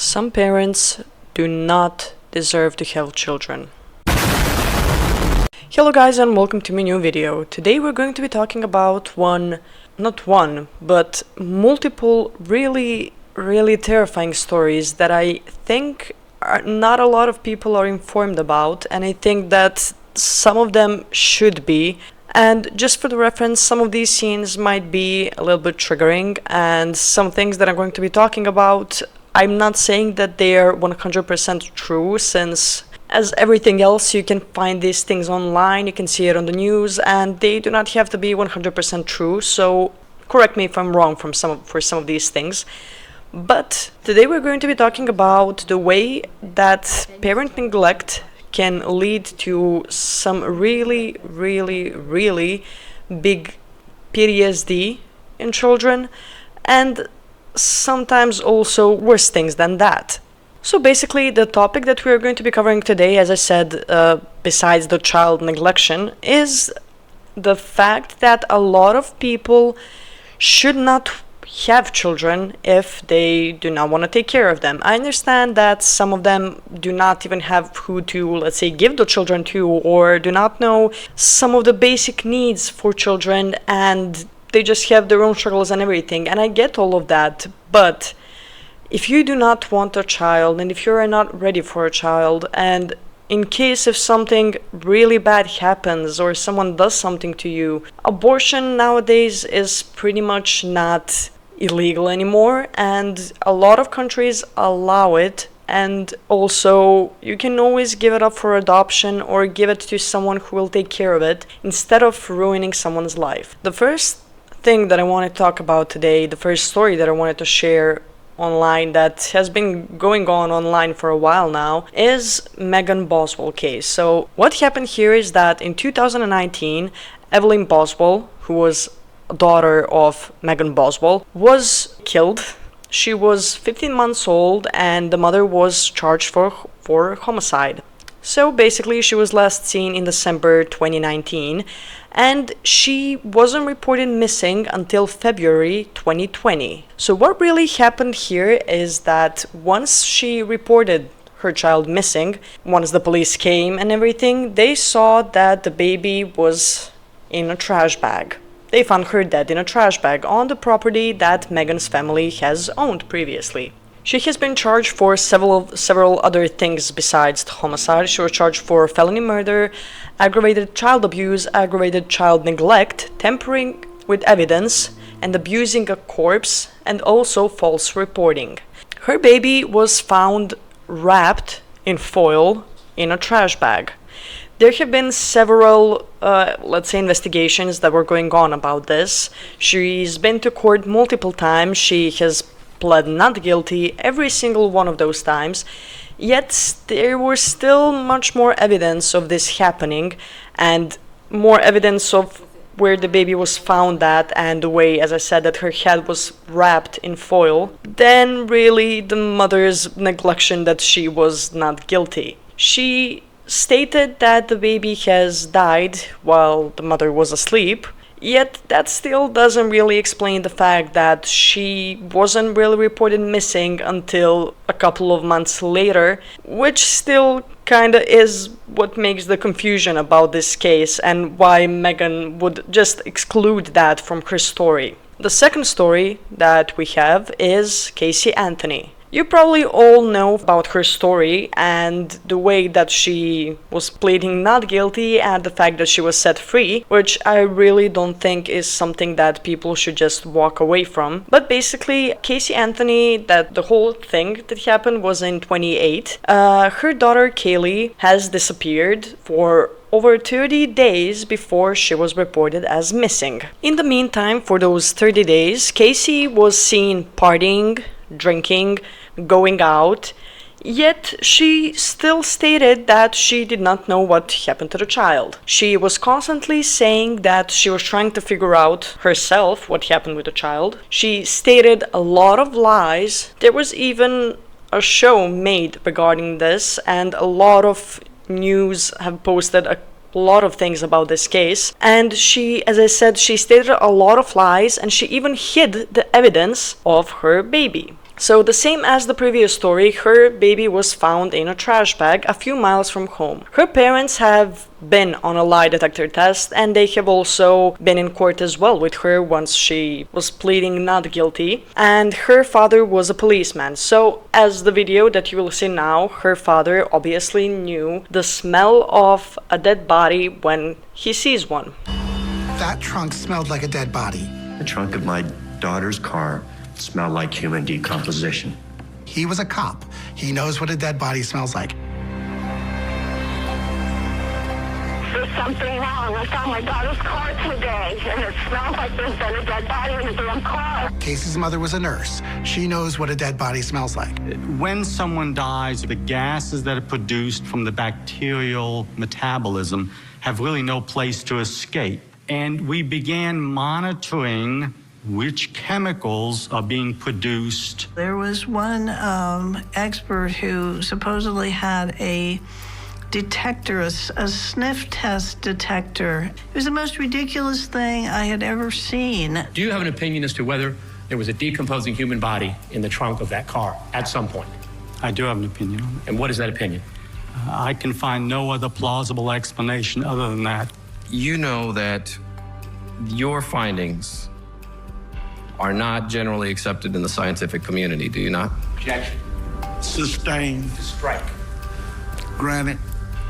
Some parents do not deserve to have children. Hello guys and welcome to my new video. Today we're going to be talking about multiple really terrifying stories that I think not a lot of people are informed about, and I think that some of them should be. And just for the reference, some of these scenes might be a little bit triggering, and some things that I'm going to be talking about, I'm not saying that they are 100% true, since as everything else, you can find these things online, you can see it on the news, and they do not have to be 100% true, so correct me if I'm wrong for some of these things. But today we're going to be talking about the way that parent neglect can lead to some really big PTSD in children, and sometimes also worse things than that. So basically, the topic that we're going to be covering today, as I said, besides the child neglection, is the fact that a lot of people should not have children if they do not want to take care of them. I understand that some of them do not even have who to, let's say, give the children to, or do not know some of the basic needs for children, and they just have their own struggles and everything, and I get all of that. But if you do not want a child, and if you are not ready for a child, and in case if something really bad happens or someone does something to you, abortion nowadays is pretty much not illegal anymore, and a lot of countries allow it. And also, you can always give it up for adoption or give it to someone who will take care of it instead of ruining someone's life. The first thing that I want to talk about today, the first story that I wanted to share online that has been going on online for a while now, is Megan Boswell case. So what happened here is that in 2019, Evelyn Boswell, who was a daughter of Megan Boswell, was killed. She was 15 months old and the mother was charged for homicide. So basically, she was last seen in December 2019, and she wasn't reported missing until February 2020. So what really happened here is that once she reported her child missing, once the police came and everything, they saw that the baby was in a trash bag. They found her dead in a trash bag on the property that Megan's family has owned previously. She has been charged for several other things besides the homicide. She was charged for felony murder, aggravated child abuse, aggravated child neglect, tampering with evidence, and abusing a corpse, and also false reporting. Her baby was found wrapped in foil in a trash bag. There have been several, investigations that were going on about this. She's been to court multiple times. She has pled not guilty every single one of those times, yet there was still much more evidence of this happening, and more evidence of where the baby was found at, and the way, as I said, that her head was wrapped in foil, than really the mother's neglection that she was not guilty. She stated that the baby has died while the mother was asleep, yet that still doesn't really explain the fact that she wasn't really reported missing until a couple of months later, which still kinda is what makes the confusion about this case and why Megan would just exclude that from her story. The second story that we have is Casey Anthony. You probably all know about her story and the way that she was pleading not guilty and the fact that she was set free, which I really don't think is something that people should just walk away from. But basically, Casey Anthony, that the whole thing that happened was in 2008. Her daughter Kaylee has disappeared for over 30 days before she was reported as missing. In the meantime, for those 30 days, Casey was seen partying, drinking, going out, yet she still stated that she did not know what happened to the child. She was constantly saying that she was trying to figure out herself what happened with the child. She stated a lot of lies. There was even a show made regarding this, and a lot of news have posted a lot of things about this case, and she, as I said, she stated a lot of lies, and she even hid the evidence of her baby. So the same as the previous story, her baby was found in a trash bag a few miles from home. Her parents have been on a lie detector test, and they have also been in court as well with her once she was pleading not guilty, and her father was a policeman. So as the video that you will see now, her father obviously knew the smell of a dead body when he sees one. That trunk smelled like a dead body. The trunk of my daughter's car smelled like human decomposition. He was a cop. He knows what a dead body smells like. There's something wrong. I found my daughter's car today, and it smells like there's been a dead body in the damn car. Casey's mother was a nurse. She knows what a dead body smells like. When someone dies, the gases that are produced from the bacterial metabolism have really no place to escape. And we began monitoring which chemicals are being produced. There was one expert who supposedly had a detector, a sniff test detector. It was the most ridiculous thing I had ever seen. Do you have an opinion as to whether there was a decomposing human body in the trunk of that car at some point? I do have an opinion on it. And what is that opinion? I can find no other plausible explanation other than that. You know that your findings are not generally accepted in the scientific community, do you not? Objection. Sustained. Strike. Granted.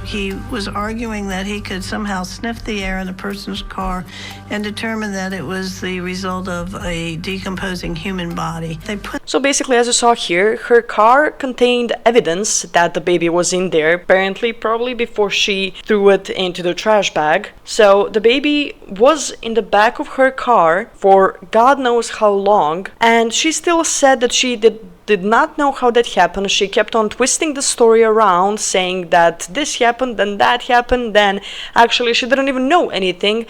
He was arguing that he could somehow sniff the air in a person's car and determine that it was the result of a decomposing human body. So basically, as you saw here, her car contained evidence that the baby was in there, apparently probably before she threw it into the trash bag. So the baby was in the back of her car for God knows how long, and she still said that she did not know how that happened. She kept on twisting the story around, saying that this happened, then that happened, then actually she didn't even know anything.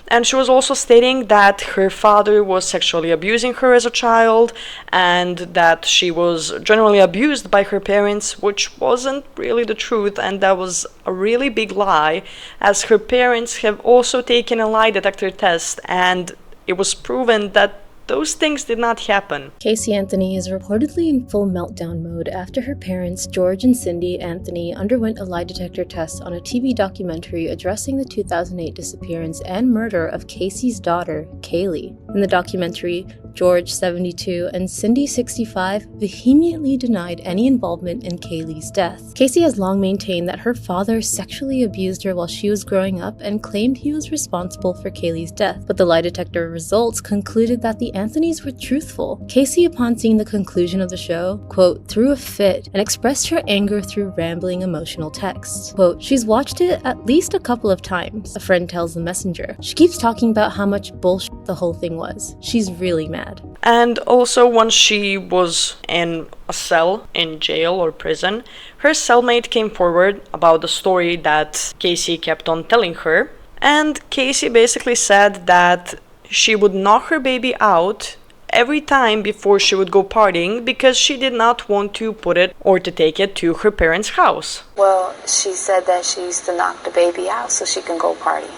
And she was also stating that her father was sexually abusing her as a child, and that she was generally abused by her parents, which wasn't really the truth, and that was a really big lie, as her parents have also taken a lie detector test, and it was proven that those things did not happen. Casey Anthony is reportedly in full meltdown mode after her parents, George and Cindy Anthony, underwent a lie detector test on a TV documentary addressing the 2008 disappearance and murder of Casey's daughter, Kaylee. In the documentary, George, 72, and Cindy, 65, vehemently denied any involvement in Kaylee's death. Casey has long maintained that her father sexually abused her while she was growing up and claimed he was responsible for Kaylee's death, but the lie detector results concluded that the Anthonys were truthful. Casey, upon seeing the conclusion of the show, quote, threw a fit and expressed her anger through rambling emotional texts. Quote, she's watched it at least a couple of times, a friend tells the Messenger. She keeps talking about how much bullshit the whole thing was. She's really mad. And also, once she was in a cell, in jail or prison, her cellmate came forward about the story that Casey kept on telling her. And Casey basically said that she would knock her baby out every time before she would go partying because she did not want to put it or to take it to her parents' house. Well, she said that she used to knock the baby out so she can go party.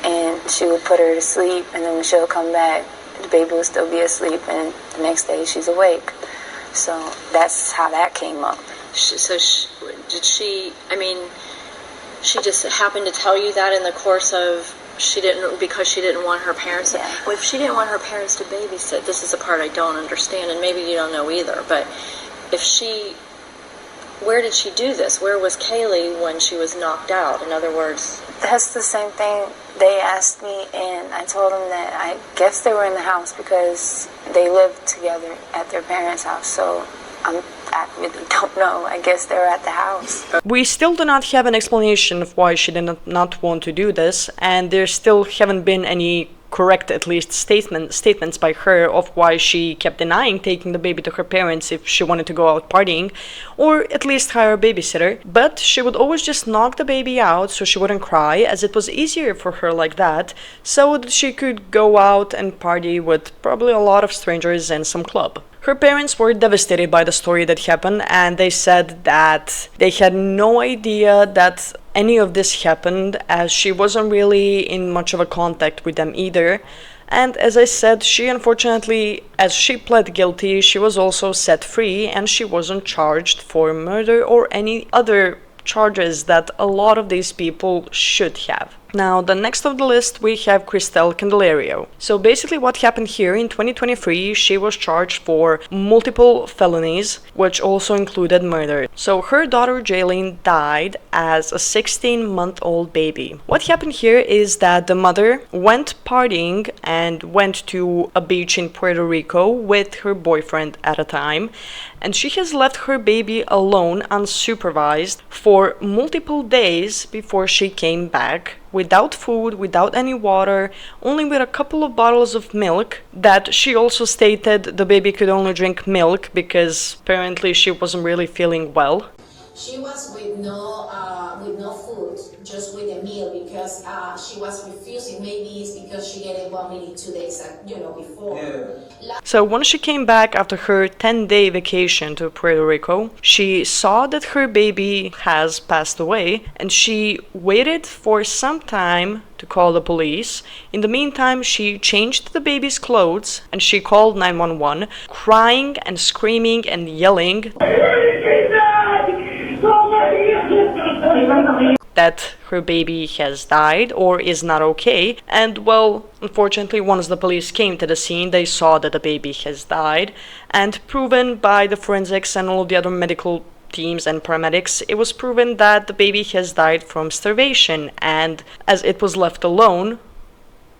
And she would put her to sleep, and then when she'll come back, the baby will still be asleep, and the next day she's awake. So that's how that came up. Did she, I mean, she just happened to tell you that in the course of, because she didn't want her parents to, Yeah. well, if she didn't want her parents to babysit, this is the part I don't understand, and maybe you don't know either, but where did she do this? Where was Kaylee when she was knocked out? In other words, That's the same thing they asked me, and I told them that I guess they were in the house because they lived together at their parents' house. So I really don't know. I guess they were at the house. We still do not have an explanation of why she did not want to do this, and there still haven't been any correct, at least, statements by her of why she kept denying taking the baby to her parents if she wanted to go out partying, or at least hire a babysitter. But she would always just knock the baby out so she wouldn't cry, as it was easier for her like that, so that she could go out and party with probably a lot of strangers in some club. Her parents were devastated by the story that happened, and they said that they had no idea that any of this happened, as she wasn't really in much of a contact with them either, And as I said, she unfortunately, as she pled guilty, she was also set free and she wasn't charged for murder or any other charges that a lot of these people should have. Now, the next of the list, we have Kristel Candelario. So basically what happened here in 2023, she was charged for multiple felonies, which also included murder. So her daughter Jaylene died as a 16-month-old baby. What happened here is that the mother went partying and went to a beach in Puerto Rico with her boyfriend at a time, and she has left her baby alone unsupervised for multiple days before she came back, without food, without any water, only with a couple of bottles of milk, that she also stated the baby could only drink milk because apparently she wasn't really feeling well. She was with no food, just with a meal, because she was refusing. Maybe it's because she get vomiting 2 days, before. Yeah. So once she came back after her 10-day vacation to Puerto Rico, she saw that her baby has passed away, and she waited for some time to call the police. In the meantime, she changed the baby's clothes and she called 911, crying and screaming and yelling that her baby has died or is not okay. And well, unfortunately, once the police came to the scene, they saw that the baby has died, and proven by the forensics and all of the other medical teams and paramedics, it was proven that the baby has died from starvation, and as it was left alone,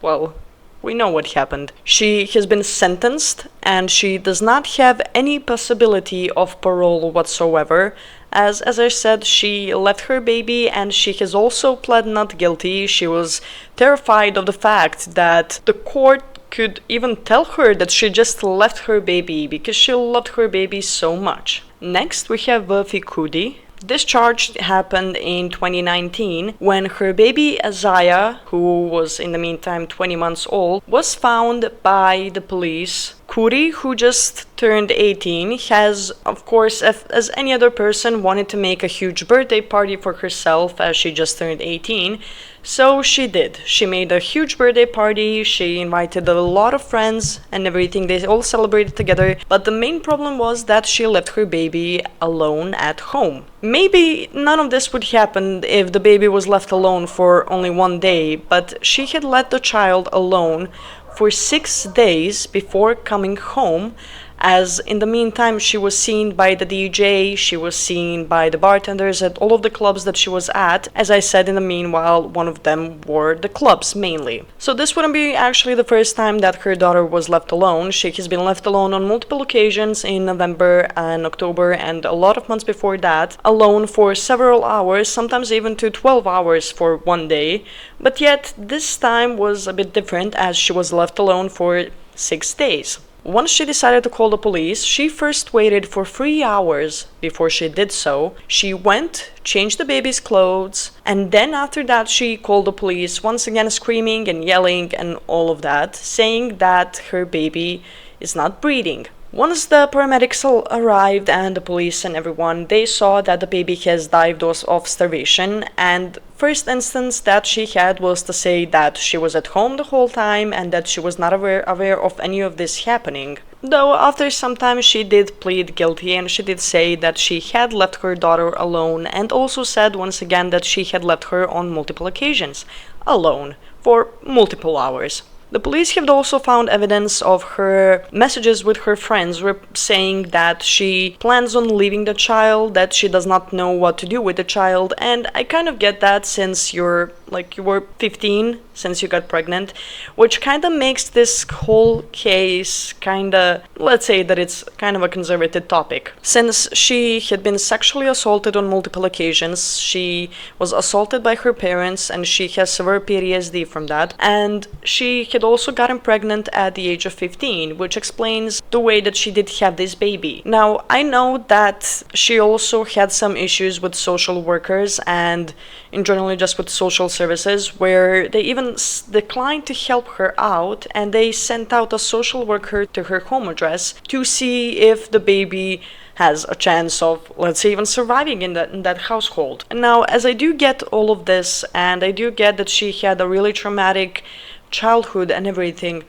well, we know what happened. She has been sentenced and she does not have any possibility of parole whatsoever. As I said, she left her baby and she has also pled not guilty. She was terrified of the fact that the court could even tell her that she just left her baby because she loved her baby so much. Next, we have Kudi. This charge happened in 2019 when her baby Isaiah, who was in the meantime 20 months old, was found by the police. Kuri, who just turned 18, has, of course, as any other person, wanted to make a huge birthday party for herself as she just turned 18. So she did. She made a huge birthday party, she invited a lot of friends and everything, they all celebrated together, but the main problem was that she left her baby alone at home. Maybe none of this would happen if the baby was left alone for only 1 day, but she had let the child alone for 6 days before coming home, as in the meantime she was seen by the DJ, she was seen by the bartenders at all of the clubs that she was at. As I said, in the meanwhile, one of them were the clubs mainly. So this wouldn't be actually the first time that her daughter was left alone. She has been left alone on multiple occasions in November and October and a lot of months before that, alone for several hours, sometimes even to 12 hours for 1 day. But yet this time was a bit different as she was left alone for 6 days. Once she decided to call the police, she first waited for 3 hours before she did so. She went, changed the baby's clothes, and then after that she called the police, once again screaming and yelling and all of that, saying that her baby is not breathing. Once the paramedics arrived and the police and everyone, they saw that the baby has died of starvation, and first instance that she had was to say that she was at home the whole time and that she was not aware of any of this happening. Though after some time she did plead guilty and she did say that she had left her daughter alone, and also said once again that she had left her on multiple occasions alone for multiple hours. The police have also found evidence of her messages with her friends saying that she plans on leaving the child, that she does not know what to do with the child, and I kind of get that since you were 15 since you got pregnant, which kind of makes this whole case let's say that it's kind of a conservative topic. Since she had been sexually assaulted on multiple occasions, she was assaulted by her parents and she has severe PTSD from that, and she had also gotten pregnant at the age of 15, which explains the way that she did have this baby. Now, I know that she also had some issues with social workers and in general just with social services, where they even declined to help her out and they sent out a social worker to her home address to see if the baby has a chance of, let's say, even surviving in that household. And now, as I do get all of this, and I do get that she had a really traumatic childhood and everything.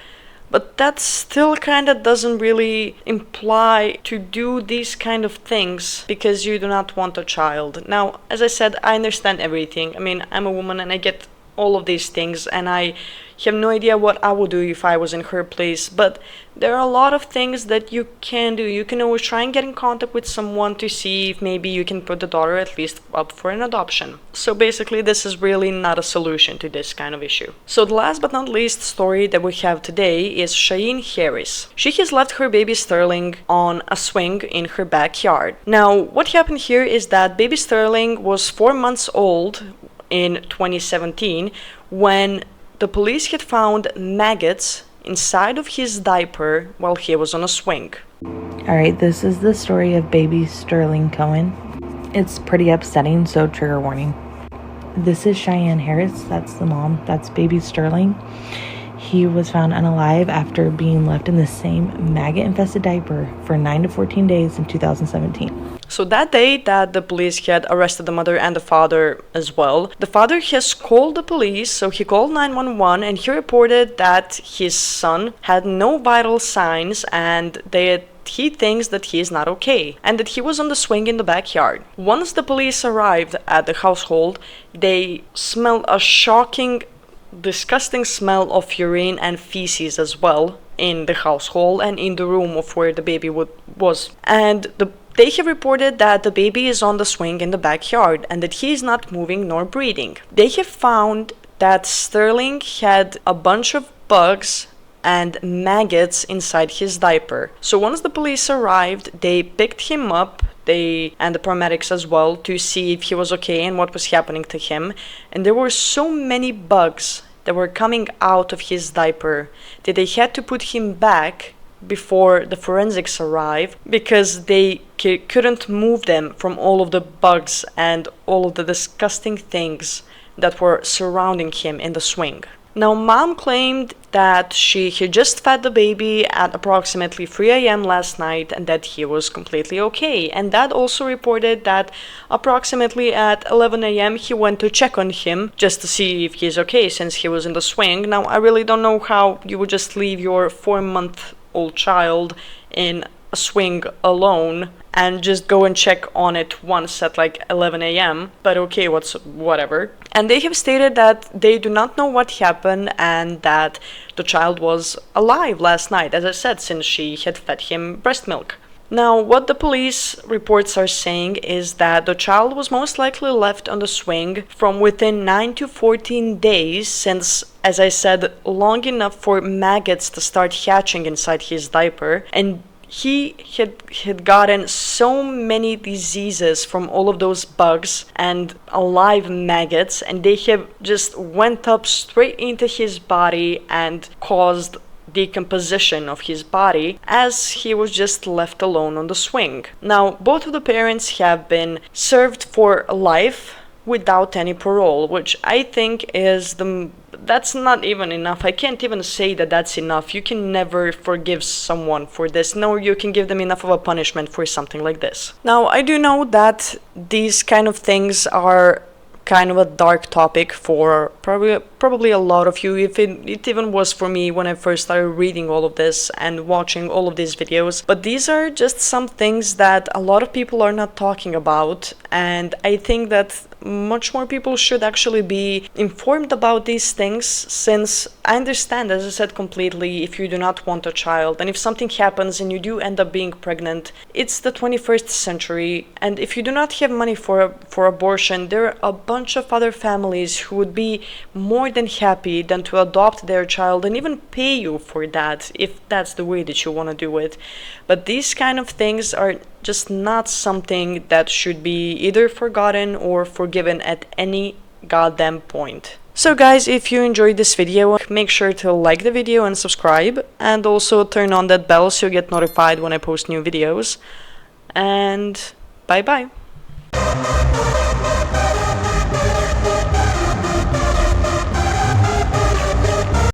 But that still kind of doesn't really imply to do these kind of things because you do not want a child. Now, as I said, I understand everything. I mean, I'm a woman and I get all of these things, and I have no idea what I would do if I was in her place, but there are a lot of things that you can do. You can always try and get in contact with someone to see if maybe you can put the daughter at least up for an adoption. So basically, this is really not a solution to this kind of issue. So the last but not least story that we have today is Cheyenne Harris. She has left her baby Sterling on a swing in her backyard. Now, what happened here is that baby Sterling was 4 months old in 2017 when the police had found maggots inside of his diaper while he was on a swing. Alright, this is the story of baby Sterling Cohen. It's pretty upsetting, so trigger warning. This is Cheyenne Harris, that's the mom, that's baby Sterling. He was found unalive after being left in the same maggot-infested diaper for 9 to 14 days in 2017. So that day that the police had arrested the mother and the father as well, the father has called the police, so he called 911 and he reported that his son had no vital signs and he thinks that he is not okay and that he was on the swing in the backyard. Once the police arrived at the household, they smelled a shocking, disgusting smell of urine and feces as well in the household and in the room of where the baby was. And they have reported that the baby is on the swing in the backyard and that he is not moving nor breathing. They have found that Sterling had a bunch of bugs and maggots inside his diaper. So once the police arrived, they picked him up, and the paramedics as well, to see if he was okay and what was happening to him. And there were so many bugs that were coming out of his diaper that they had to put him back before the forensics arrived because they couldn't move them from all of the bugs and all of the disgusting things that were surrounding him in the swing. Now, mom claimed that she had just fed the baby at approximately 3 a.m. last night and that he was completely okay. And dad also reported that approximately at 11 a.m. he went to check on him just to see if he's okay since he was in the swing. Now, I really don't know how you would just leave your 4-month-old child in a swing alone and just go and check on it once at like 11 a.m. But okay, whatever. And they have stated that they do not know what happened and that the child was alive last night, as I said, since she had fed him breast milk. Now, what the police reports are saying is that the child was most likely left on the swing from within 9 to 14 days, since, as I said, long enough for maggots to start hatching inside his diaper, and he had gotten so many diseases from all of those bugs and alive maggots, and they have just went up straight into his body and caused decomposition of his body as he was just left alone on the swing. Now, both of the parents have been served for life without any parole, which I think is that's not even enough. I can't even say that that's enough. You can never forgive someone for this, nor you can give them enough of a punishment for something like this. Now, I do know that these kind of things are kind of a dark topic for probably a lot of you, if it even was for me when I first started reading all of this and watching all of these videos. But these are just some things that a lot of people are not talking about, and I think that much more people should actually be informed about these things, since I understand, as I said, completely, if you do not want a child and if something happens and you do end up being pregnant, it's the 21st century, and if you do not have money for abortion, there are a bunch of other families who would be more than happy than to adopt their child and even pay you for that if that's the way that you want to do it. But these kind of things are just not something that should be either forgotten or forgiven at any goddamn point. So guys, if you enjoyed this video, make sure to like the video and subscribe, and also turn on that bell so you get notified when I post new videos. And bye bye.